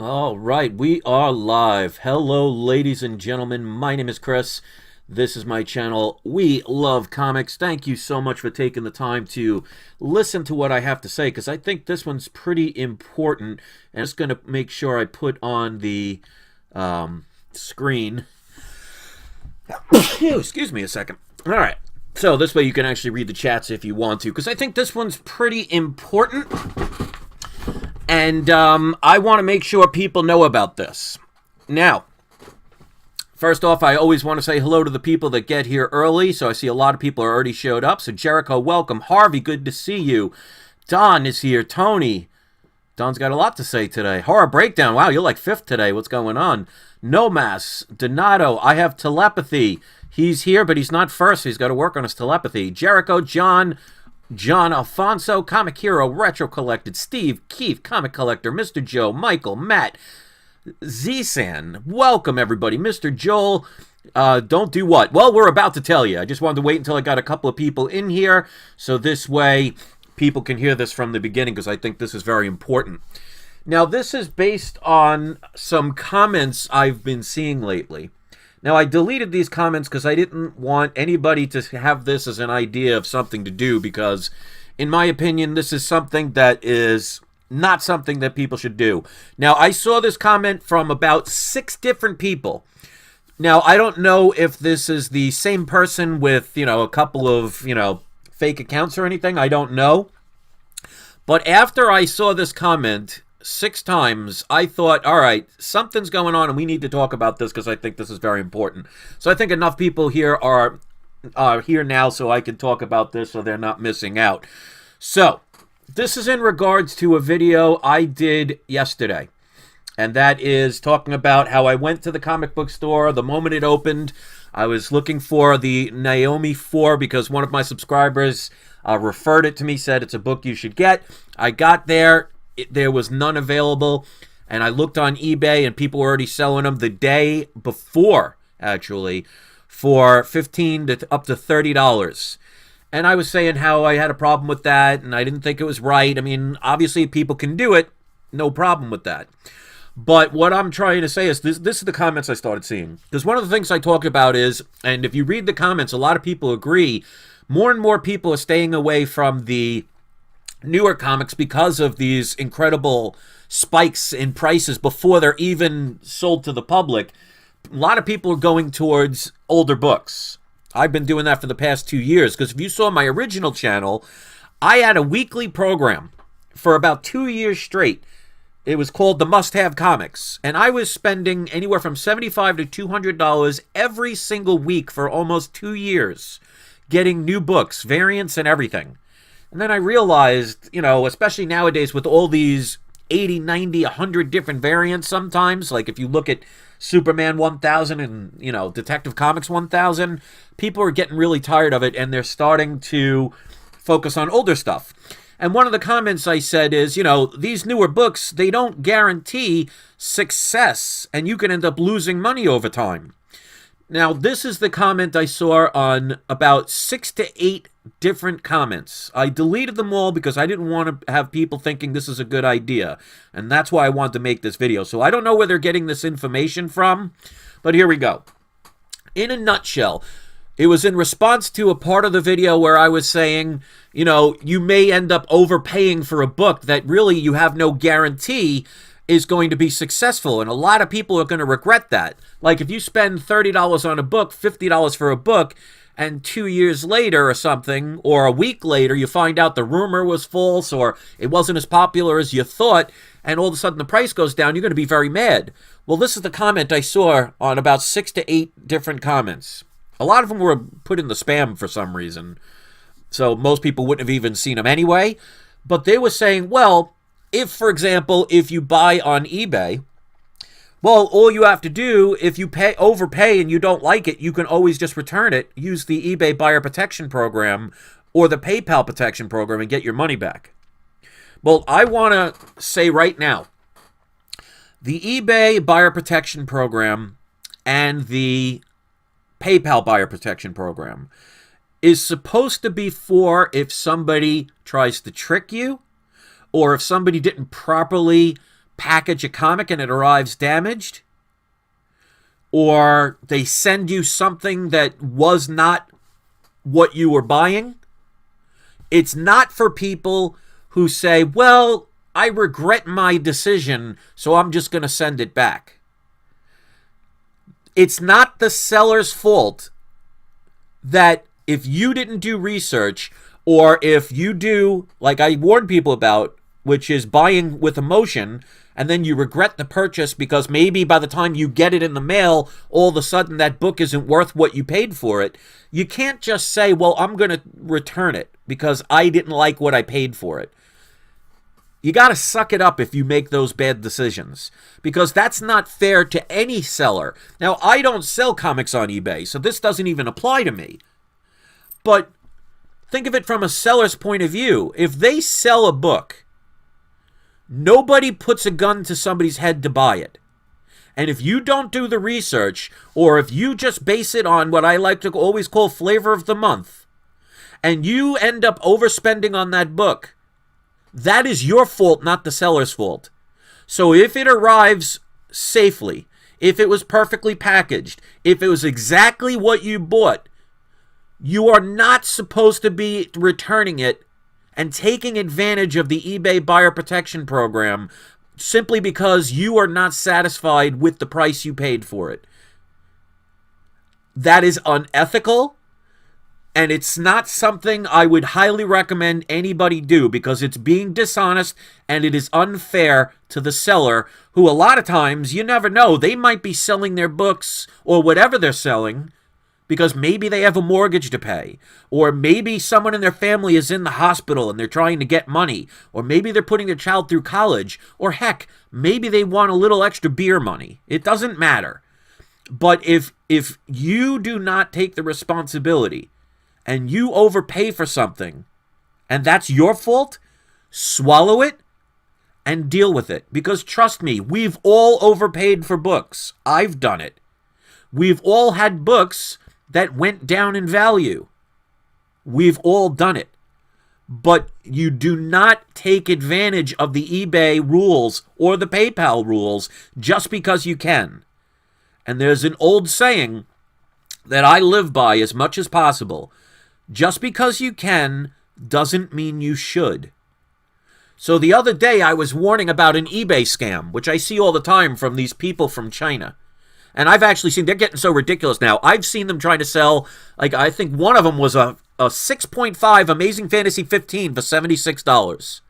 All right, we are live. Hello, ladies and gentlemen. My name is Chris. This is my channel. We love comics. Thank you so much for taking the time to listen to what I have to say, because I think this one's pretty important. And I'm just going to make sure I put on the screen. Excuse me a second. All right. So this way you can actually read the chats if you want to, because I think this one's pretty important. And I want to make sure people know about this. Now, first off, I always want to say hello to the people that get here early. So I see a lot of people are already showed up. So Jericho, welcome. Harvey, good to see you. Don is here. Tony. Don's got a lot to say today. Horror Breakdown. Wow, you're like fifth today. What's going on? Nomas. Donato. I have telepathy. He's here, but he's not first. He's got to work on his telepathy. Jericho, John Alfonso, Comic Hero, Retro Collected, Steve, Keith, Comic Collector, Mr. Joe, Michael, Matt, Zsan. Welcome, everybody. Mr. Joel, don't do what? Well, we're about to tell you. I just wanted to wait until I got a couple of people in here, so this way people can hear this from the beginning, because I think this is very important. Now, this is based on some comments I've been seeing lately. Now, I deleted these comments because I didn't want anybody to have this as an idea of something to do, because, in my opinion, this is something that is not something that people should do. Now, I saw this comment from about 6 different people. Now, I don't know if this is the same person with, a couple of, fake accounts or anything. I don't know. But after I saw this comment 6 times, I thought, all right, something's going on and we need to talk about this, because I think this is very important. So I think enough people here are here now so I can talk about this so they're not missing out. So this is in regards to a video I did yesterday, and that is talking about how I went to the comic book store the moment it opened. I was looking for the Naomi 4 because one of my subscribers referred it to me, said it's a book you should get. I got there. There was none available, and I looked on eBay and people were already selling them the day before, actually, for $15 to up to $30. And I was saying how I had a problem with that and I didn't think it was right. I mean, obviously people can do it, no problem with that. But what I'm trying to say is this is the comments I started seeing. Because one of the things I talk about is, and if you read the comments, a lot of people agree, more and more people are staying away from the newer comics because of these incredible spikes in prices before they're even sold to the public. A lot of people are going towards older books. I've been doing that for the past 2 years, because if you saw my original channel, I had a weekly program for about 2 years straight. It was called the Must-Have Comics, and I was spending anywhere from $75 to $200 every single week for almost 2 years, getting new books, variants, and everything. And then I realized, especially nowadays with all these 80, 90, 100 different variants sometimes, like if you look at Superman 1000 and, Detective Comics 1000, people are getting really tired of it and they're starting to focus on older stuff. And one of the comments I said is, these newer books, they don't guarantee success and you can end up losing money over time. Now, this is the comment I saw on about 6 to 8 different comments. I deleted them all because I didn't want to have people thinking this is a good idea. And that's why I wanted to make this video. So I don't know where they're getting this information from, but here we go. In a nutshell, it was in response to a part of the video where I was saying, you may end up overpaying for a book that really you have no guarantee is going to be successful, and a lot of people are going to regret that. Like if you spend $30 on a book, $50 for a book, and 2 years later or something, or a week later, you find out the rumor was false or it wasn't as popular as you thought, and all of a sudden the price goes down, you're going to be very mad. Well, this is the comment I saw on about 6 to 8 different comments. A lot of them were put in the spam for some reason, so most people wouldn't have even seen them anyway. But they were saying, well, if, for example, if you buy on eBay, well, all you have to do, if you overpay and you don't like it, you can always just return it, use the eBay Buyer Protection Program or the PayPal Protection Program and get your money back. Well, I want to say right now, the eBay Buyer Protection Program and the PayPal Buyer Protection Program is supposed to be for if somebody tries to trick you, or if somebody didn't properly package a comic and it arrives damaged, or they send you something that was not what you were buying. It's not for people who say, well, I regret my decision, so I'm just going to send it back. It's not the seller's fault that if you didn't do research, or if you do, like I warned people about, which is buying with emotion, and then you regret the purchase because maybe by the time you get it in the mail, all of a sudden that book isn't worth what you paid for it. You can't just say, well, I'm going to return it because I didn't like what I paid for it. You got to suck it up if you make those bad decisions, because that's not fair to any seller. Now, I don't sell comics on eBay, so this doesn't even apply to me. But think of it from a seller's point of view. If they sell a book, nobody puts a gun to somebody's head to buy it. And if you don't do the research, or if you just base it on what I like to always call flavor of the month, and you end up overspending on that book, that is your fault, not the seller's fault. So if it arrives safely, if it was perfectly packaged, if it was exactly what you bought, you are not supposed to be returning it and taking advantage of the eBay buyer protection program simply because you are not satisfied with the price you paid for it. That is unethical. And it's not something I would highly recommend anybody do, because it's being dishonest and it is unfair to the seller, who a lot of times, you never know, they might be selling their books or whatever they're selling because maybe they have a mortgage to pay, or maybe someone in their family is in the hospital and they're trying to get money, or maybe they're putting their child through college, or heck, maybe they want a little extra beer money. It doesn't matter. But if you do not take the responsibility and you overpay for something, and that's your fault, swallow it and deal with it. Because trust me, we've all overpaid for books. I've done it. We've all had books that went down in value. We've all done it. But you do not take advantage of the eBay rules or the PayPal rules just because you can. And there's an old saying that I live by as much as possible. Just because you can doesn't mean you should. So the other day I was warning about an eBay scam, which I see all the time from these people from China. And I've actually seen, they're getting so ridiculous now. I've seen them trying to sell, like I think one of them was a 6.5 Amazing Fantasy 15 for $76.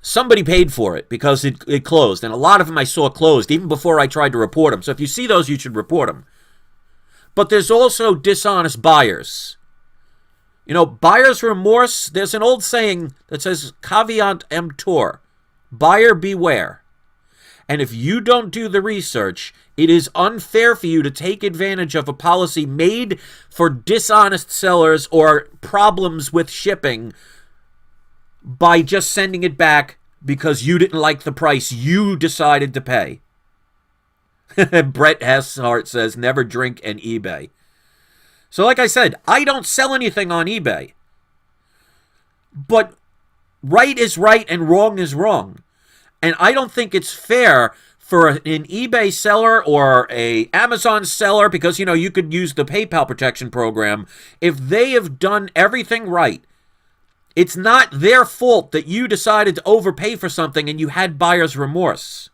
Somebody paid for it because it closed. And a lot of them I saw closed even before I tried to report them. So if you see those, you should report them. But there's also dishonest buyers. You know, buyer's remorse, there's an old saying that says, caveat emptor, buyer beware. And if you don't do the research, it is unfair for you to take advantage of a policy made for dishonest sellers or problems with shipping by just sending it back because you didn't like the price you decided to pay. Brett Heshart says, never drink an eBay. So like I said, I don't sell anything on eBay. But right is right and wrong is wrong. And I don't think it's fair for an eBay seller or a Amazon seller, because, you know, you could use the PayPal protection program. If they have done everything right, it's not their fault that you decided to overpay for something and you had buyer's remorse.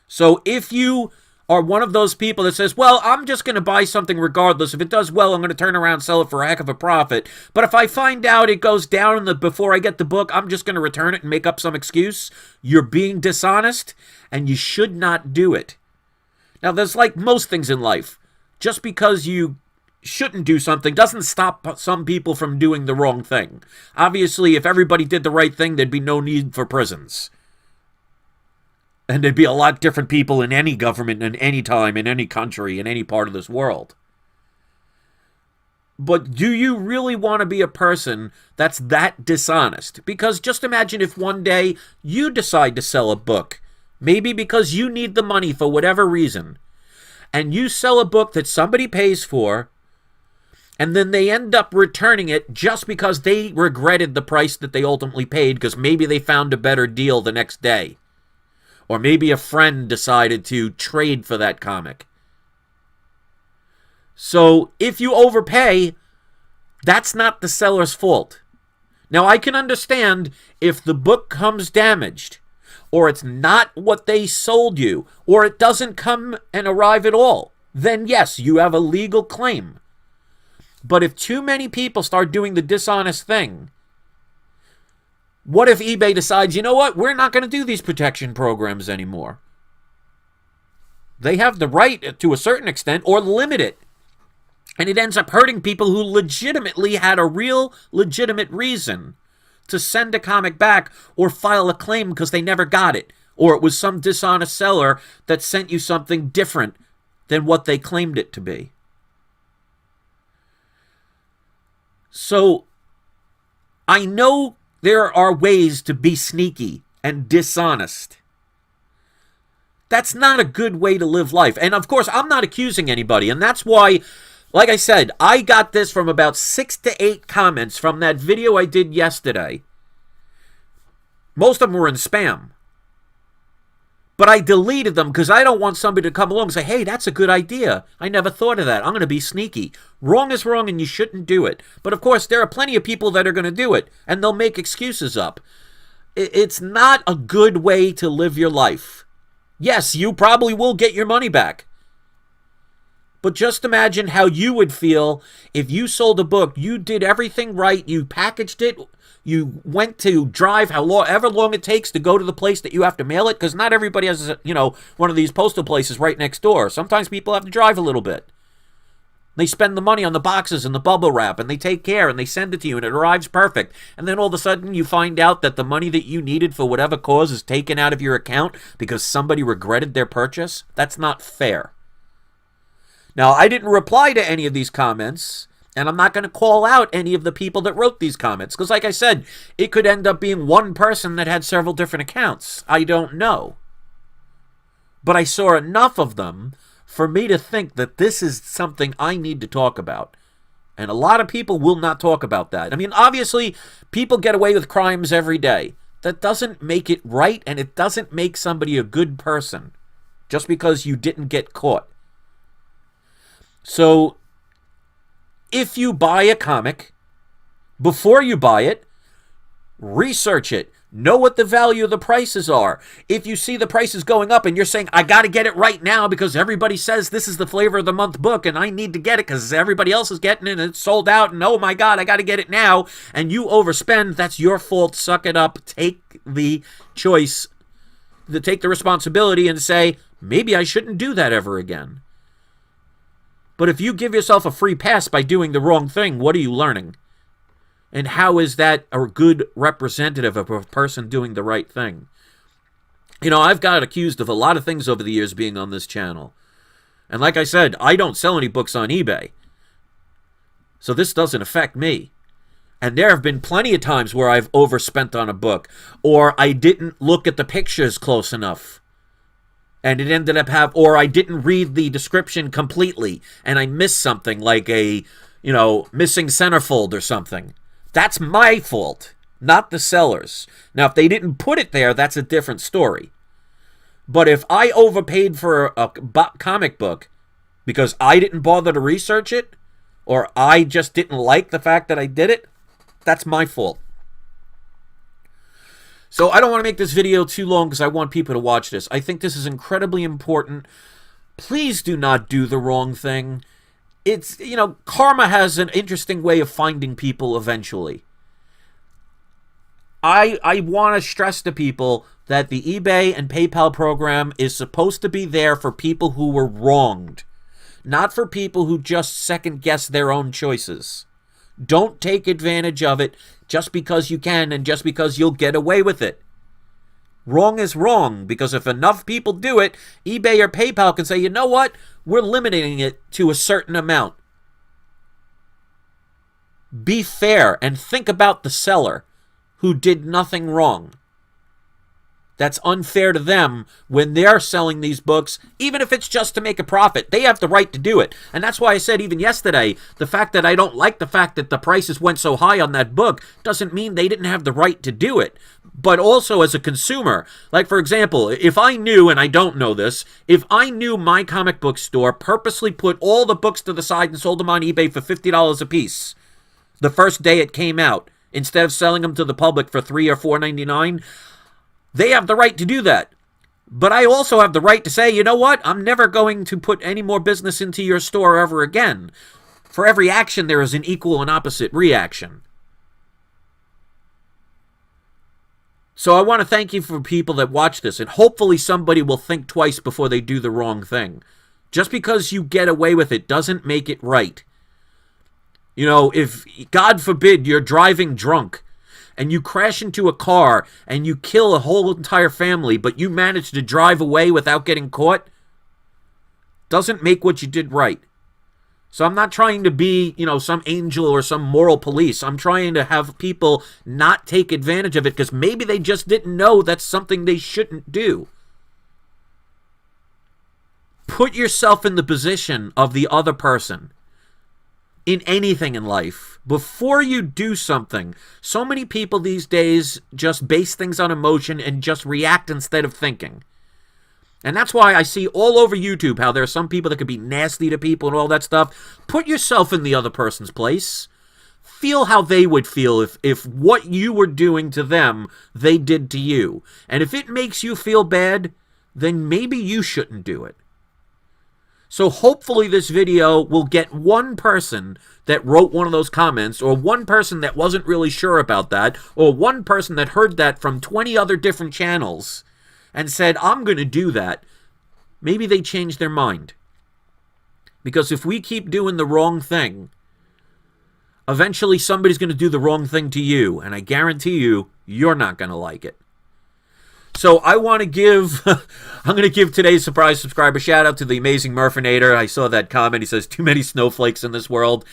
So if you are one of those people that says, well, I'm just going to buy something regardless. If it does well, I'm going to turn around and sell it for a heck of a profit. But if I find out it goes down before I get the book, I'm just going to return it and make up some excuse. You're being dishonest, and you should not do it. Now, there's like most things in life. Just because you shouldn't do something doesn't stop some people from doing the wrong thing. Obviously, if everybody did the right thing, there'd be no need for prisons. And there'd be a lot different people in any government, in any time, in any country, in any part of this world. But do you really want to be a person that's that dishonest? Because just imagine if one day you decide to sell a book, maybe because you need the money for whatever reason, and you sell a book that somebody pays for, and then they end up returning it just because they regretted the price that they ultimately paid because maybe they found a better deal the next day. Or maybe a friend decided to trade for that comic. So if you overpay, that's not the seller's fault. Now, I can understand if the book comes damaged, or it's not what they sold you, or it doesn't come and arrive at all. Then yes, you have a legal claim. But if too many people start doing the dishonest thing, what if eBay decides, you know what, we're not going to do these protection programs anymore? They have the right to a certain extent, or limit it. And it ends up hurting people who legitimately had a real legitimate reason to send a comic back or file a claim because they never got it. Or it was some dishonest seller that sent you something different than what they claimed it to be. So, I know there are ways to be sneaky and dishonest. That's not a good way to live life. And of course, I'm not accusing anybody. And that's why, like I said, I got this from about 6 to 8 comments from that video I did yesterday. Most of them were in spam. But I deleted them because I don't want somebody to come along and say, hey, that's a good idea. I never thought of that. I'm going to be sneaky. Wrong is wrong and you shouldn't do it. But of course, there are plenty of people that are going to do it. And they'll make excuses up. It's not a good way to live your life. Yes, you probably will get your money back. But just imagine how you would feel if you sold a book, you did everything right, you packaged it, you went to drive however long it takes to go to the place that you have to mail it, because not everybody has, one of these postal places right next door. Sometimes people have to drive a little bit. They spend the money on the boxes and the bubble wrap, and they take care, and they send it to you, and it arrives perfect. And then all of a sudden, you find out that the money that you needed for whatever cause is taken out of your account because somebody regretted their purchase. That's not fair. Now, I didn't reply to any of these comments, and I'm not going to call out any of the people that wrote these comments, because like I said, it could end up being one person that had several different accounts. I don't know. But I saw enough of them for me to think that this is something I need to talk about. And a lot of people will not talk about that. I mean, obviously, people get away with crimes every day. That doesn't make it right, and it doesn't make somebody a good person just because you didn't get caught. So, if you buy a comic, before you buy it, research it. Know what the value of the prices are. If you see the prices going up and you're saying, I got to get it right now because everybody says this is the flavor of the month book and I need to get it because everybody else is getting it and it's sold out and oh my God, I got to get it now, and you overspend, that's your fault. Suck it up. Take the choice, take the responsibility and say, maybe I shouldn't do that ever again. But if you give yourself a free pass by doing the wrong thing, what are you learning? And how is that a good representative of a person doing the right thing? You know, I've got accused of a lot of things over the years being on this channel. And like I said, I don't sell any books on eBay. So this doesn't affect me. And there have been plenty of times where I've overspent on a book, or I didn't look at the pictures close enough. And it ended up or I didn't read the description completely, and I missed something like a, missing centerfold or something. That's my fault, not the seller's. Now, if they didn't put it there, that's a different story. But if I overpaid for a comic book because I didn't bother to research it, or I just didn't like the fact that I did it, that's my fault. So I don't want to make this video too long because I want people to watch this. I think this is incredibly important. Please do not do the wrong thing. It's, karma has an interesting way of finding people eventually. I want to stress to people that the eBay and PayPal program is supposed to be there for people who were wronged, not for people who just second-guess their own choices. Don't take advantage of it just because you can and just because you'll get away with it. Wrong is wrong, because if enough people do it, eBay or PayPal can say, you know what? We're limiting it to a certain amount. Be fair and think about the seller who did nothing wrong. That's unfair to them when they're selling these books, even if it's just to make a profit. They have the right to do it. And that's why I said even yesterday, the fact that I don't like the fact that the prices went so high on that book doesn't mean they didn't have the right to do it. But also as a consumer, like for example, if I knew, and I don't know this, if I knew my comic book store purposely put all the books to the side and sold them on eBay for $50 a piece the first day it came out, instead of selling them to the public for $3 or $4.99, they have the right to do that. But I also have the right to say, you know what? I'm never going to put any more business into your store ever again. For every action, there is an equal and opposite reaction. So I want to thank you for people that watch this, and hopefully somebody will think twice before they do the wrong thing. Just because you get away with it doesn't make it right. You know, if, God forbid, you're driving drunk, and you crash into a car, and you kill a whole entire family, but you manage to drive away without getting caught, doesn't make what you did right. So I'm not trying to be, you know, some angel or some moral police. I'm trying to have people not take advantage of it because maybe they just didn't know that's something they shouldn't do. Put yourself in the position of the other person in anything in life. Before you do something, so many people these days just base things on emotion and just react instead of thinking. And that's why I see all over YouTube how there are some people that could be nasty to people and all that stuff. Put yourself in the other person's place. Feel how they would feel if what you were doing to them, they did to you. And if it makes you feel bad, then maybe you shouldn't do it. So hopefully this video will get one person that wrote one of those comments, or one person that wasn't really sure about that, or one person that heard that from 20 other different channels and said, I'm going to do that. Maybe they changed their mind. Because if we keep doing the wrong thing, eventually somebody's going to do the wrong thing to you, and I guarantee you, you're not going to like it. So I want to give, I'm going to give today's surprise subscriber shout out to the amazing Murfinator. I saw that comment. He says, too many snowflakes in this world.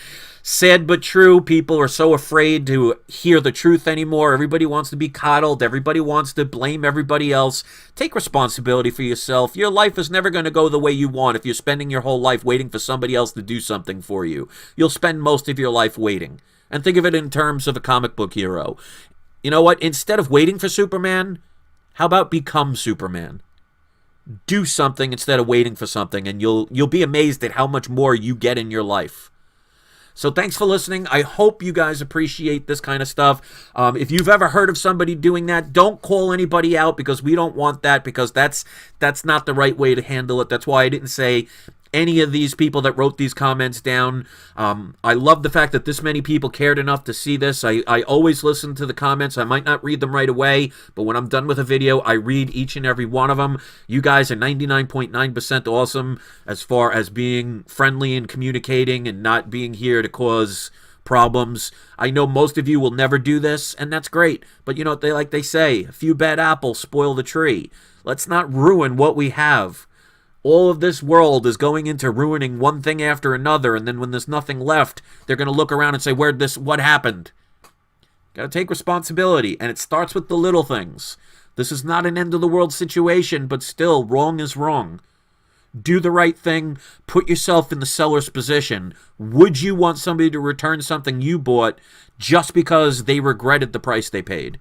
Sad but true. People are so afraid to hear the truth anymore. Everybody wants to be coddled. Everybody wants to blame everybody else. Take responsibility for yourself. Your life is never going to go the way you want if you're spending your whole life waiting for somebody else to do something for you. You'll spend most of your life waiting. And think of it in terms of a comic book hero. You know what? Instead of waiting for Superman, how about become Superman? Do something instead of waiting for something, and you'll be amazed at how much more you get in your life. So thanks for listening. I hope you guys appreciate this kind of stuff. If you've ever heard of somebody doing that, don't call anybody out, because we don't want that, because that's not the right way to handle it. That's why I didn't say any of these people that wrote these comments down. I love the fact that this many people cared enough to see this. I always listen to the comments. I might not read them right away, but when I'm done with a video, I read each and every one of them. You guys are 99.9% awesome as far as being friendly and communicating and not being here to cause problems. I know most of you will never do this, and that's great. But you know what they say, a few bad apples spoil the tree. Let's not ruin what we have. All of this world is going into ruining one thing after another, and then when there's nothing left, they're going to look around and say, what happened? Got to take responsibility, and it starts with the little things. This is not an end-of-the-world situation, but still, wrong is wrong. Do the right thing. Put yourself in the seller's position. Would you want somebody to return something you bought just because they regretted the price they paid?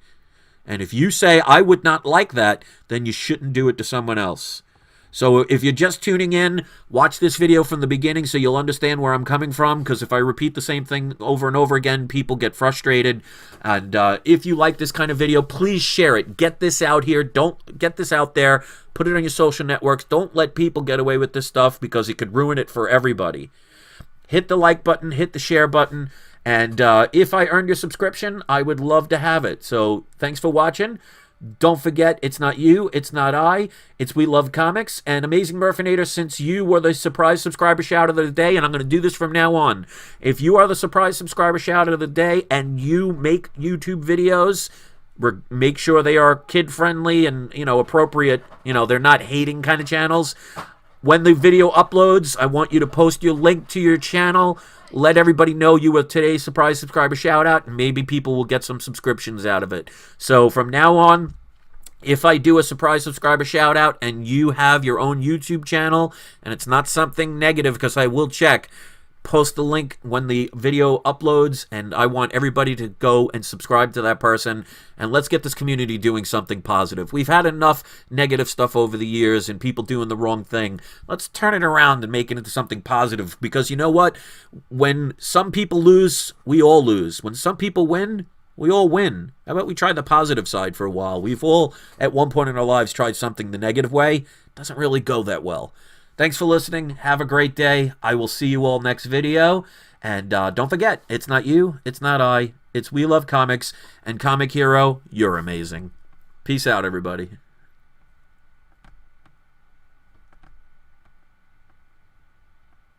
And if you say, I would not like that, then you shouldn't do it to someone else. So if you're just tuning in, watch this video from the beginning so you'll understand where I'm coming from, because if I repeat the same thing over and over again, people get frustrated. And if you like this kind of video, please share it. Get this out here. Don't get this out there. Put it on your social networks. Don't let people get away with this stuff, because it could ruin it for everybody. Hit the like button, hit the share button, and if I earned your subscription, I would love to have it. So thanks for watching. Don't forget, it's not you, it's not I, it's We Love Comics. And Amazing Murfinator, since you were the surprise subscriber shout of the day, and I'm going to do this from now on, if you are the surprise subscriber shout of the day and you make YouTube videos, make sure they are kid-friendly and, you know, appropriate, you know, they're not hating kind of channels. When the video uploads, I want you to post your link to your channel. Let everybody know you were today's surprise subscriber shout out, and maybe people will get some subscriptions out of it. So from now on, If I do a surprise subscriber shout out and you have your own YouTube channel and it's not something negative, because I will check, post the link when the video uploads, and I want everybody to go and subscribe to that person, and let's get this community doing something positive. We've had enough negative stuff over the years and people doing the wrong thing. Let's turn it around and make it into something positive, because you know what? When some people lose, we all lose. When some people win, we all win. How about we try the positive side for a while? We've all, at one point in our lives, tried something the negative way. Doesn't really go that well. Thanks for listening. Have a great day. I will see you all next video. And don't forget, it's not you, it's not I, it's We Love Comics. And Comic Hero, you're amazing. Peace out, everybody.